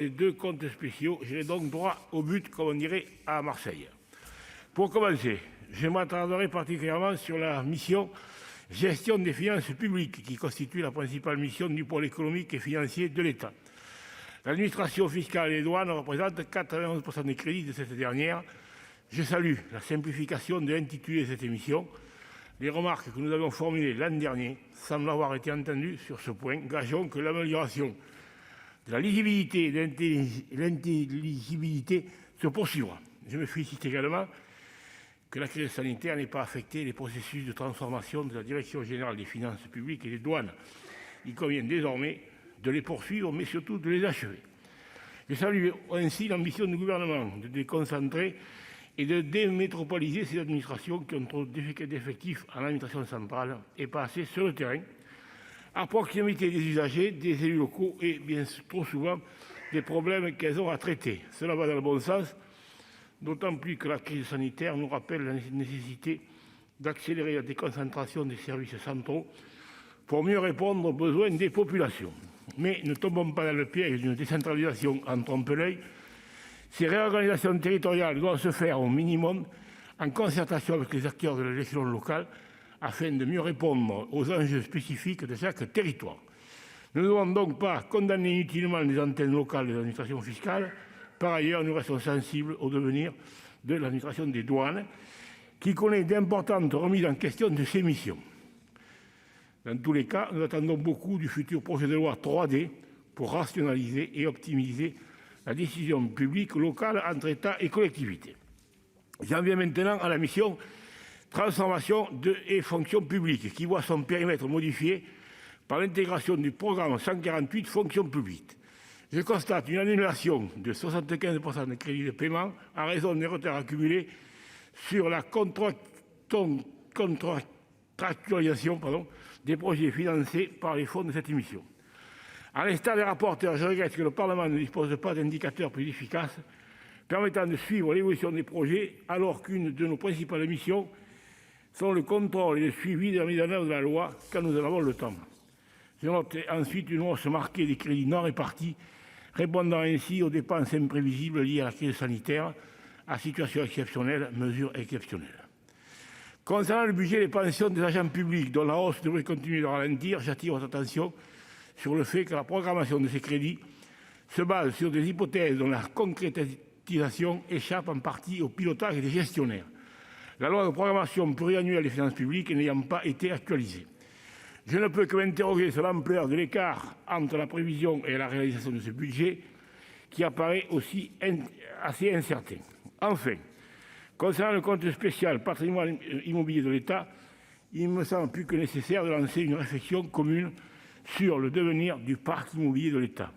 Les deux comptes spéciaux, j'irai donc droit au but, comme on dirait à Marseille. Pour commencer, je m'attarderai particulièrement sur la mission gestion des finances publiques, qui constitue la principale mission du pôle économique et financier de l'État. L'administration fiscale et les douanes représente 91% des crédits de cette dernière. Je salue la simplification de l'intitulé de cette émission. Les remarques que nous avions formulées l'an dernier semblent avoir été entendues sur ce point. Gageons que l'amélioration de la lisibilité et de l'intelligibilité se poursuivra. Je me félicite également que la crise sanitaire n'ait pas affecté les processus de transformation de la Direction générale des finances publiques et des douanes. Il convient désormais de les poursuivre, mais surtout de les achever. Je salue ainsi l'ambition du gouvernement de déconcentrer et de démétropoliser ces administrations qui ont trop d'effectifs en administration centrale et pas assez sur le terrain, à proximité des usagers, des élus locaux et bien trop souvent des problèmes qu'elles ont à traiter. Cela va dans le bon sens, d'autant plus que la crise sanitaire nous rappelle la nécessité d'accélérer la déconcentration des services centraux pour mieux répondre aux besoins des populations. Mais ne tombons pas dans le piège d'une décentralisation en trompe-l'œil. Ces réorganisations territoriales doivent se faire au minimum en concertation avec les acteurs de l'échelon local afin de mieux répondre aux enjeux spécifiques de chaque territoire. Nous ne devons donc pas condamner inutilement les antennes locales de l'administration fiscale. Par ailleurs, nous restons sensibles au devenir de l'administration des douanes, qui connaît d'importantes remises en question de ses missions. Dans tous les cas, nous attendons beaucoup du futur projet de loi 3D pour rationaliser et optimiser la décision publique locale entre État et collectivités. J'en viens maintenant à la mission transformation et fonction publique, qui voit son périmètre modifié par l'intégration du programme 148 fonction publique. Je constate une annulation de 75% des crédits de paiement en raison des retards accumulés sur la contractualisation des projets financés par les fonds de cette émission. À l'instar des rapporteurs, je regrette que le Parlement ne dispose pas d'indicateurs plus efficaces permettant de suivre l'évolution des projets, alors qu'une de nos principales missions sont le contrôle et le suivi de la mise en œuvre de la loi quand nous en avons le temps. Je note ensuite une hausse marquée des crédits non répartis, répondant ainsi aux dépenses imprévisibles liées à la crise sanitaire, à situation exceptionnelle, mesures exceptionnelles. Concernant le budget des pensions des agents publics, dont la hausse devrait continuer de ralentir, j'attire votre attention sur le fait que la programmation de ces crédits se base sur des hypothèses dont la concrétisation échappe en partie au pilotage des gestionnaires, la loi de programmation pluriannuelle des finances publiques n'ayant pas été actualisée. Je ne peux que m'interroger sur l'ampleur de l'écart entre la prévision et la réalisation de ce budget, qui apparaît aussi assez incertain. Enfin, concernant le compte spécial patrimoine immobilier de l'État, il me semble plus que nécessaire de lancer une réflexion commune sur le devenir du parc immobilier de l'État.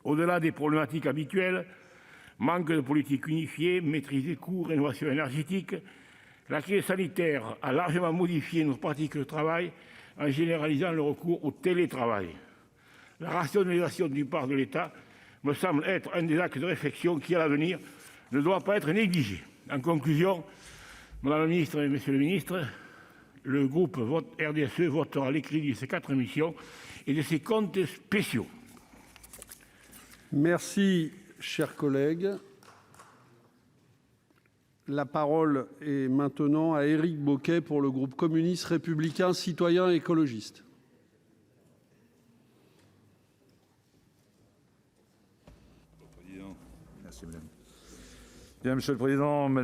Au-delà des problématiques habituelles, manque de politique unifiée, maîtrise des coûts, rénovation énergétique, la crise sanitaire a largement modifié nos pratiques de travail en généralisant le recours au télétravail. La rationalisation du parc de l'État me semble être un des axes de réflexion qui, à l'avenir, ne doit pas être négligé. En conclusion, Madame la Ministre et Monsieur le Ministre, le groupe RDSE votera les crédits de ces 4 missions et de ces comptes spéciaux. Merci, chers collègues. La parole est maintenant à Éric Bocquet pour le groupe communiste républicain citoyen et écologiste. Merci, madame. Bien, Monsieur le Président, Madame